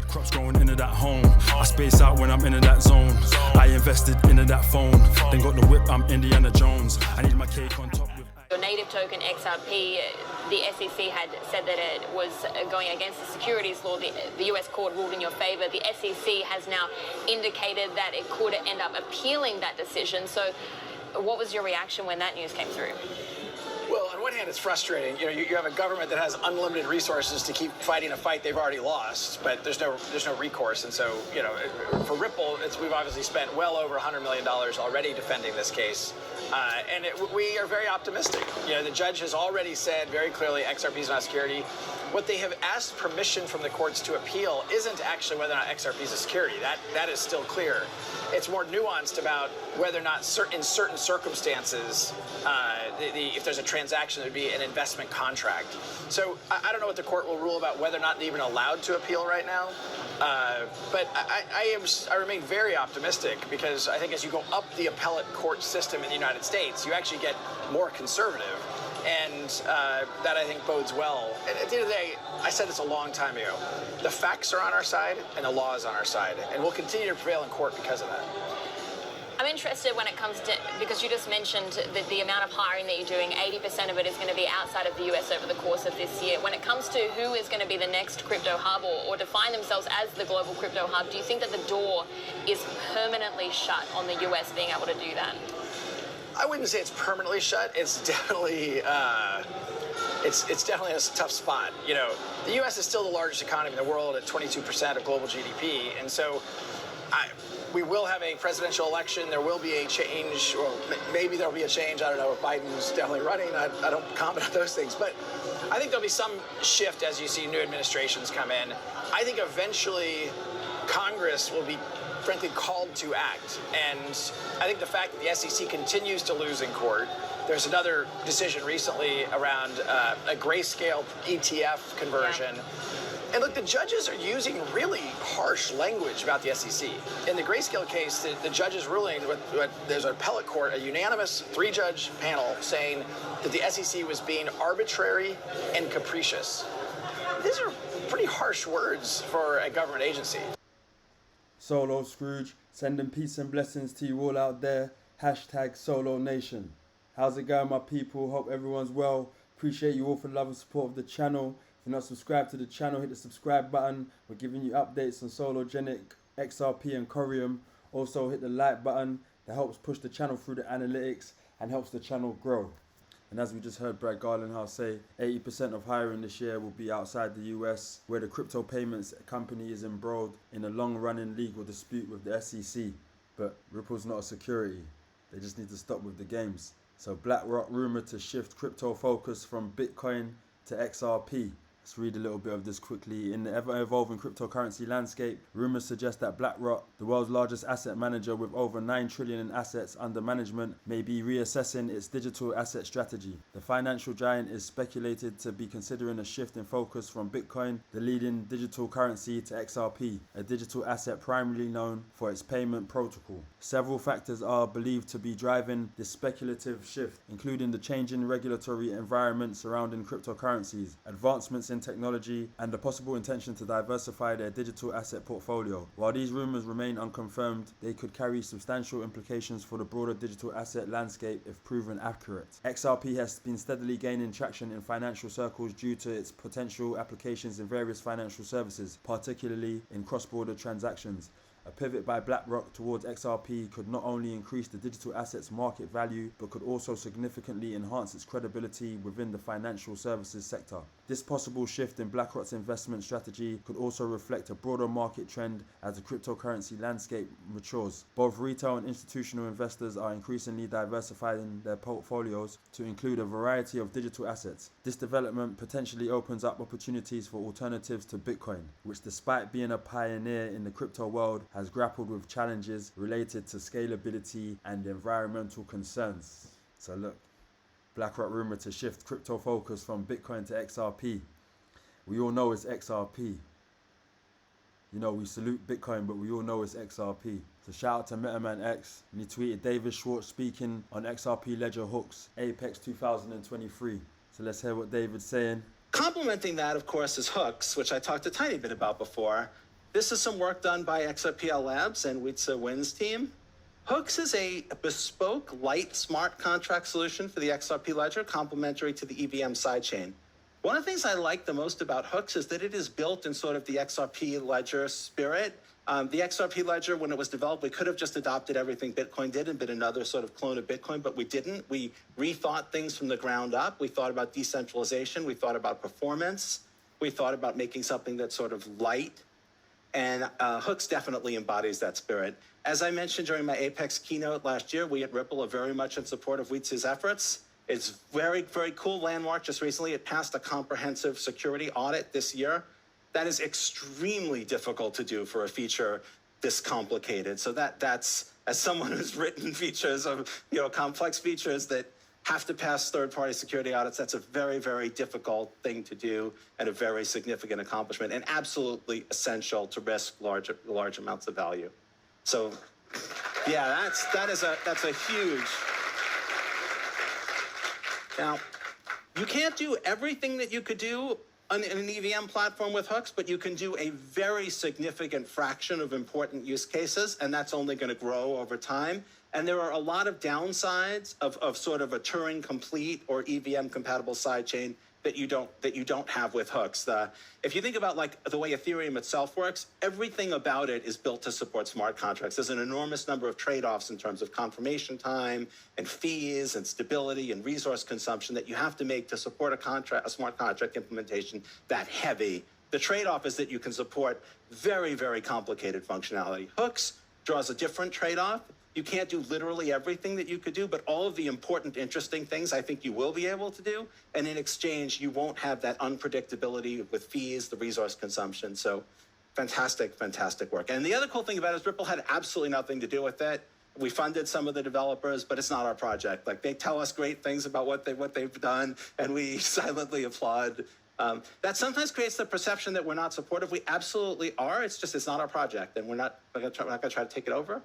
Crops growing into that home. I space out when I'm into that zone. I invested into that phone. Then got the whip, I'm Indiana Jones. I need my cake on top with... Your native token XRP, the SEC had said that it was going against the securities law. The US court ruled in your favor. The SEC has now indicated that it could end up appealing that decision. So what was your reaction when that news came through? Well, on one hand, it's frustrating. You know, you have a government that has unlimited resources to keep fighting a fight they've already lost, but there's no recourse. And so, you know, for Ripple, we've obviously spent well over $100 million already defending this case. And we are very optimistic. You know, the judge has already said very clearly XRP is not a security. What they have asked permission from the courts to appeal isn't actually whether or not XRP is a security. That is still clear. It's more nuanced about whether or not in certain circumstances, if there's a transaction, there'd be an investment contract. So I don't know what the court will rule about whether or not they're even allowed to appeal right now. But I remain very optimistic because I think as you go up the appellate court system in the United States, you actually get more conservative. And that, I think, bodes well. And at the end of the day, I said this a long time ago, the facts are on our side and the law is on our side. And we'll continue to prevail in court because of that. I'm interested when it comes to, because you just mentioned the amount of hiring that you're doing, 80% of it is going to be outside of the US over the course of this year. When it comes to who is going to be the next crypto hub or define themselves as the global crypto hub, do you think that the door is permanently shut on the US being able to do that? I wouldn't say it's permanently shut. It's definitely it's definitely a tough spot. You know, the U.S. is still the largest economy in the world at 22% of global GDP, and so we will have a presidential election. There will be a change, or maybe there'll be a change. I don't know if Biden's definitely running. I don't comment on those things, but I think there'll be some shift as you see new administrations come in. I think eventually Congress will be frankly called to act. And I think the fact that the SEC continues to lose in court, there's another decision recently around a grayscale ETF conversion. Yeah. And look, the judges are using really harsh language about the SEC. In the grayscale case, the judge's ruling, there's an appellate court, a unanimous 3-judge panel saying that the SEC was being arbitrary and capricious. These are pretty harsh words for a government agency. Solo Scrooge, sending peace and blessings to you all out there. Hashtag Solo Nation. How's it going, my people? Hope everyone's well. Appreciate you all for the love and support of the channel. If you're not subscribed to the channel, hit the subscribe button. We're giving you updates on Sologenic, XRP and Coreum. Also hit the like button. That helps push the channel through the analytics and helps the channel grow. And as we just heard Brad Garlinghouse say, 80% of hiring this year will be outside the US, where the crypto payments company is embroiled in a long-running legal dispute with the SEC. But Ripple's not a security. They just need to stop with the games. So BlackRock rumored to shift crypto focus from Bitcoin to XRP. Let's read a little bit of this quickly. In the ever-evolving cryptocurrency landscape, rumors suggest that BlackRock, the world's largest asset manager with over $9 trillion in assets under management, may be reassessing its digital asset strategy. The financial giant is speculated to be considering a shift in focus from Bitcoin, the leading digital currency, to XRP, a digital asset primarily known for its payment protocol. Several factors are believed to be driving this speculative shift, including the changing regulatory environment surrounding cryptocurrencies, advancements in technology, and the possible intention to diversify their digital asset portfolio. While these rumors remain unconfirmed, they could carry substantial implications for the broader digital asset landscape if proven accurate. XRP has been steadily gaining traction in financial circles due to its potential applications in various financial services, particularly in cross-border transactions. A pivot by BlackRock towards XRP could not only increase the digital assets market value, but could also significantly enhance its credibility within the financial services sector. This possible shift in BlackRock's investment strategy could also reflect a broader market trend as the cryptocurrency landscape matures. Both retail and institutional investors are increasingly diversifying their portfolios to include a variety of digital assets. This development potentially opens up opportunities for alternatives to Bitcoin, which, despite being a pioneer in the crypto world, has grappled with challenges related to scalability and environmental concerns. So look, BlackRock rumored to shift crypto focus from Bitcoin to XRP. We all know it's XRP. You know, we salute Bitcoin, but we all know it's XRP. So shout out to MetaMan X, and he tweeted David Schwartz speaking on XRP Ledger Hooks, Apex 2023. So let's hear what David's saying. Complementing that, of course, is Hooks, which I talked a tiny bit about before. This is some work done by XRPL Labs and Witsa Wynn's team. Hooks is a bespoke, light, smart contract solution for the XRP ledger, complementary to the EVM sidechain. One of the things I like the most about Hooks is that it is built in sort of the XRP ledger spirit. The XRP ledger, when it was developed, we could have just adopted everything Bitcoin did and been another sort of clone of Bitcoin, but we didn't. We rethought things from the ground up. We thought about decentralization. We thought about performance. We thought about making something that's sort of light. And Hooks definitely embodies that spirit. As I mentioned during my Apex keynote last year, we at Ripple are very much in support of Witsa's efforts. It's very, very cool landmark. Just recently, it passed a comprehensive security audit this year. That is extremely difficult to do for a feature this complicated. So that's, as someone who's written features of, complex features that have to pass third-party security audits, that's a very, very difficult thing to do and a very significant accomplishment and absolutely essential to risk large amounts of value. So, yeah, that's a huge. Now, you can't do everything that you could do on an EVM platform with Hooks, but you can do a very significant fraction of important use cases, and that's only going to grow over time. And there are a lot of downsides of sort of a Turing complete or EVM compatible sidechain that you don't have with Hooks. If you think about like the way Ethereum itself works, everything about it is built to support smart contracts. There's an enormous number of trade-offs in terms of confirmation time and fees and stability and resource consumption that you have to make to support a smart contract implementation that heavy. The trade-off is that you can support very, very complicated functionality. Hooks draws a different trade-off. You can't do literally everything that you could do, but all of the important, interesting things I think you will be able to do. And in exchange, you won't have that unpredictability with fees, the resource consumption. So fantastic, fantastic work. And the other cool thing about it is Ripple had absolutely nothing to do with it. We funded some of the developers, but it's not our project. Like, they tell us great things about what they've done, and we silently applaud. That sometimes creates the perception that we're not supportive. We absolutely are. It's not our project, and we're not going to try to take it over.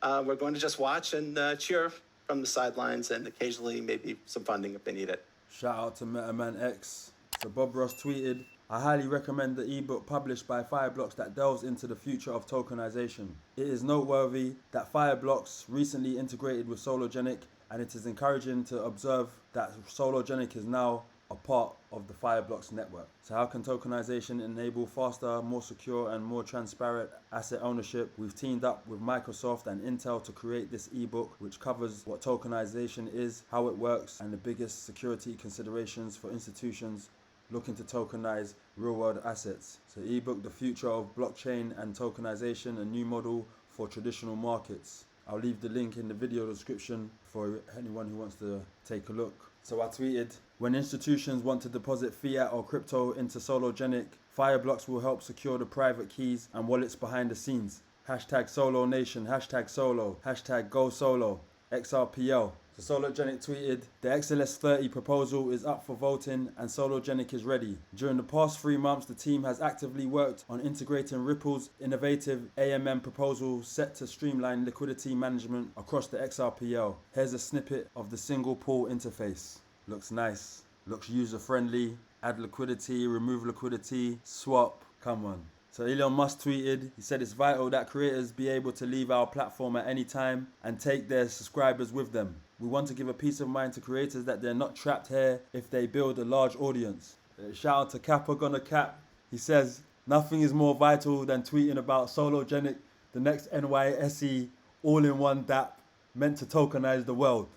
We're going to just watch and cheer from the sidelines and occasionally maybe some funding if they need it. Shout out to MetaMan X. So Bob Ross tweeted, I highly recommend the ebook published by Fireblocks that delves into the future of tokenization. It is noteworthy that Fireblocks recently integrated with Sologenic, and it is encouraging to observe that Sologenic is now a part of the Fireblocks network. So how can tokenization enable faster, more secure and more transparent asset ownership? We've teamed up with Microsoft and Intel to create this ebook, which covers what tokenization is, how it works, and the biggest security considerations for institutions looking to tokenize real-world assets. So ebook, The Future of Blockchain and Tokenization, a New Model for Traditional Markets. I'll leave the link in the video description for anyone who wants to take a look. So I tweeted, when institutions want to deposit fiat or crypto into Sologenic, Fireblocks will help secure the private keys and wallets behind the scenes. Hashtag Solo Nation, hashtag Solo, hashtag Go Solo, XRPL. So Sologenic tweeted, the XLS30 proposal is up for voting and Sologenic is ready. During the past 3 months, the team has actively worked on integrating Ripple's innovative AMM proposal set to streamline liquidity management across the XRPL. Here's a snippet of the single pool interface. Looks nice, looks user-friendly, add liquidity, remove liquidity, swap, come on. So Elon Musk tweeted, he said it's vital that creators be able to leave our platform at any time and take their subscribers with them. We want to give a peace of mind to creators that they're not trapped here if they build a large audience. Shout out to Kappa Gonna Cap. He says, nothing is more vital than tweeting about Sologenic, the next NYSE all-in-one dApp meant to tokenize the world.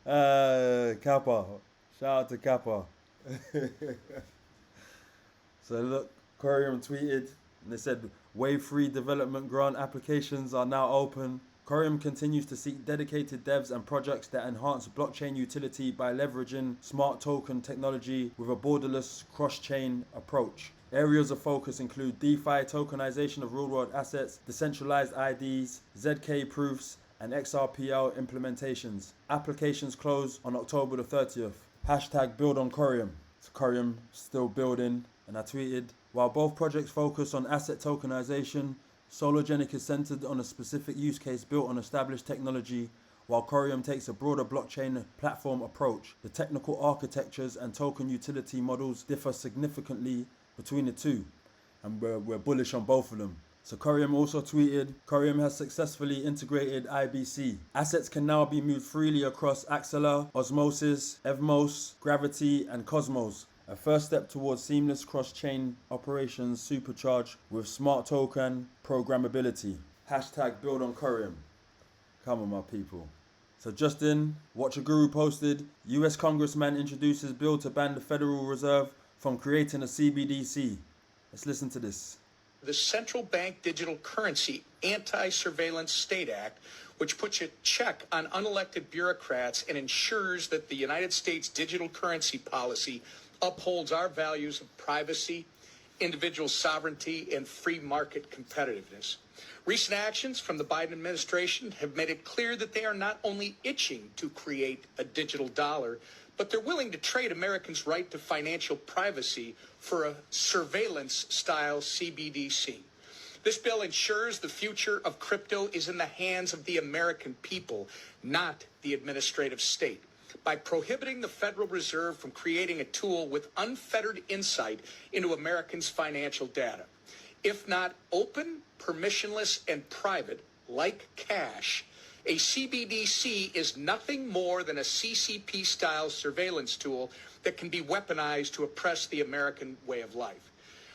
Kappa. Shout out to Kappa. So look, Coreum tweeted, and they said, Wave 3 development grant applications are now open. Coreum continues to seek dedicated devs and projects that enhance blockchain utility by leveraging smart token technology with a borderless cross-chain approach. Areas of focus include DeFi tokenization of real-world assets, decentralized IDs, ZK proofs, and XRPL implementations. Applications close on October the 30th. Hashtag build on Coreum. So Coreum still building. And I tweeted, while both projects focus on asset tokenization, Sologenic is centered on a specific use case built on established technology, while Coreum takes a broader blockchain platform approach. The technical architectures and token utility models differ significantly between the two, and we're bullish on both of them. So Coreum also tweeted, Coreum has successfully integrated IBC. Assets can now be moved freely across Axelar, Osmosis, Evmos, Gravity, and Cosmos. A first step towards seamless cross-chain operations supercharged with smart token programmability. Hashtag build on Coreum. Come on, my people. So Justin, Watcher Guru posted, US Congressman introduces bill to ban the Federal Reserve from creating a CBDC. Let's listen to this. The Central Bank Digital Currency Anti-Surveillance State Act, which puts a check on unelected bureaucrats and ensures that the United States digital currency policy upholds our values of privacy, individual sovereignty, and free market competitiveness. Recent actions from the Biden administration have made it clear that they are not only itching to create a digital dollar, but they're willing to trade Americans' right to financial privacy for a surveillance-style CBDC. This bill ensures the future of crypto is in the hands of the American people, not the administrative state, by prohibiting the Federal Reserve from creating a tool with unfettered insight into Americans' financial data. If not open, permissionless, and private, like cash, a CBDC is nothing more than a CCP-style surveillance tool that can be weaponized to oppress the American way of life.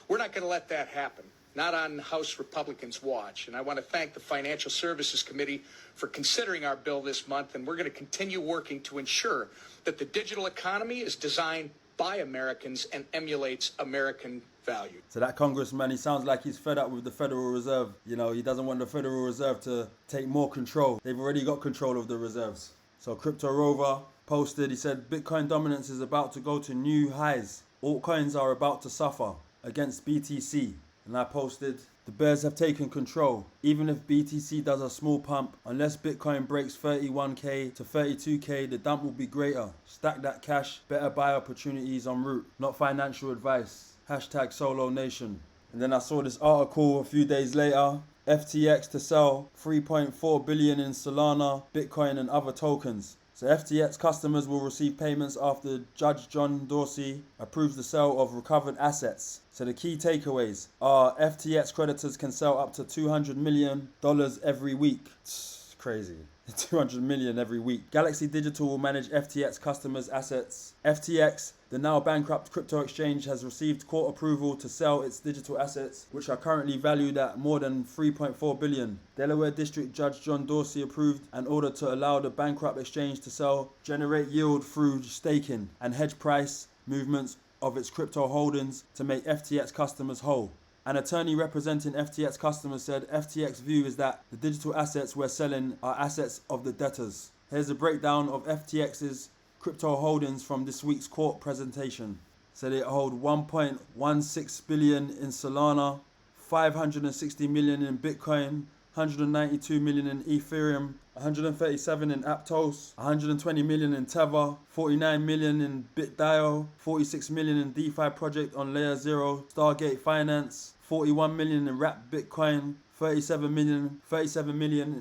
We're not going to let that happen, not on House Republicans' watch. And I want to thank the Financial Services Committee for considering our bill this month, and we're going to continue working to ensure that the digital economy is designed by Americans and emulates American value. So that congressman, he sounds like he's fed up with the Federal Reserve. You know, he doesn't want the Federal Reserve to take more control. They've already got control of the reserves. So Crypto Rover posted, he said, Bitcoin dominance is about to go to new highs. Altcoins are about to suffer against BTC. And I posted, the bears have taken control. Even if BTC does a small pump, unless Bitcoin breaks 31k to 32k, the dump will be greater. Stack that cash, better buy opportunities en route, not financial advice. Hashtag Solo Nation. And then I saw this article a few days later. FTX to sell 3.4 billion in Solana, Bitcoin and other tokens. So FTX customers will receive payments after Judge John Dorsey approves the sale of recovered assets. So the key takeaways are FTX creditors can sell up to $200 million every week. It's crazy. 200 million every week. Galaxy Digital will manage FTX customers' assets. FTX, the now bankrupt crypto exchange, has received court approval to sell its digital assets, which are currently valued at more than 3.4 billion. Delaware District Judge John Dorsey approved an order to allow the bankrupt exchange to sell, generate yield through staking, and hedge price movements of its crypto holdings to make FTX customers whole. An attorney representing FTX customers said FTX's view is that the digital assets we're selling are assets of the debtors. Here's a breakdown of FTX's crypto holdings from this week's court presentation. So they hold 1.16 billion in Solana, 560 million in Bitcoin, 192 million in Ethereum, 137 in Aptos, 120 million in Tether, 49 million in BitDIO, 46 million in DeFi project on Layer 0, Stargate Finance, 41 million in Wrapped Bitcoin, 37 million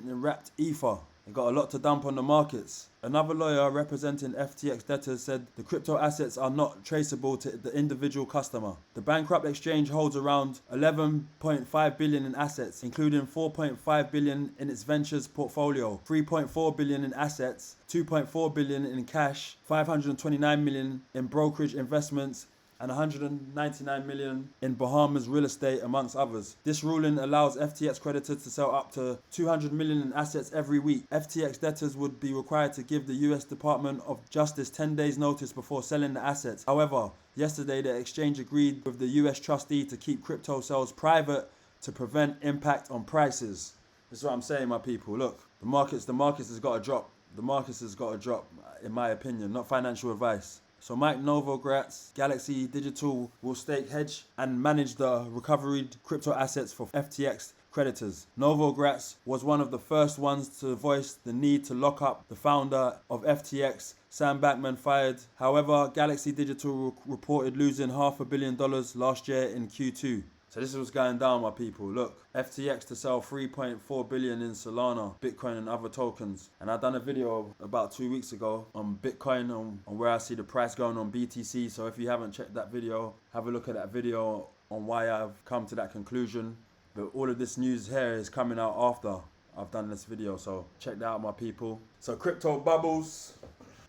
in Wrapped Ether. They got a lot to dump on the markets. Another lawyer representing FTX debtors said the crypto assets are not traceable to the individual customer. The bankrupt exchange holds around 11.5 billion in assets, including 4.5 billion in its ventures portfolio, 3.4 billion in assets, 2.4 billion in cash, 529 million in brokerage investments, and 199 million in Bahamas real estate, amongst others. This ruling allows FTX creditors to sell up to 200 million in assets every week. FTX debtors would be required to give the US Department of Justice 10 days notice before selling the assets. However, yesterday the exchange agreed with the US trustee to keep crypto sales private to prevent impact on prices. This is what I'm saying, my people. Look, the markets has got to drop. The markets has got to drop, in my opinion, not financial advice. So Mike Novogratz, Galaxy Digital will stake, hedge and manage the recovered crypto assets for FTX creditors. Novogratz was one of the first ones to voice the need to lock up the founder of FTX, Sam Bankman-Fried. However, Galaxy Digital reported losing $500 million last year in Q2. So this is what's going down, my people. Look, FTX to sell 3.4 billion in Solana, Bitcoin and other tokens. And I done a video about 2 weeks ago on Bitcoin, on where I see the price going on BTC. So if you haven't checked that video, have a look at that video on why I've come to that conclusion. But all of this news here is coming out after I've done this video. So check that out, my people. So crypto bubbles.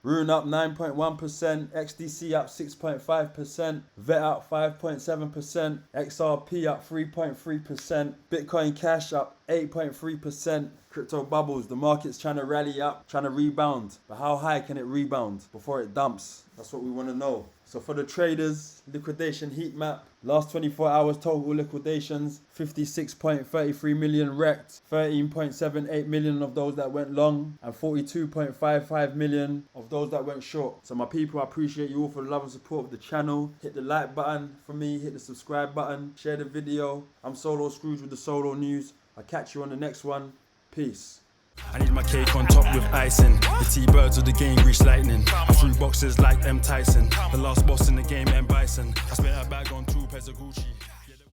Rune up 9.1%, XDC up 6.5%, VET up 5.7%, XRP up 3.3%, Bitcoin Cash up 8.3%. Crypto bubbles, the market's trying to rally up, trying to rebound. But how high can it rebound before it dumps? That's what we want to know. So for the traders, liquidation heat map. Last 24 hours total liquidations, 56.33 million wrecked, 13.78 million of those that went long, and 42.55 million of those that went short. So my people, I appreciate you all for the love and support of the channel. Hit the like button for me, hit the subscribe button, share the video. I'm Solo Scrooge with the Solo News. I'll catch you on the next one. Peace. I need my cake on top with icing. The T-birds of the game grease lightning. I threw boxes like M. Tyson. The last boss in the game, M. Bison. I spent a bag on 2 pairs of Gucci.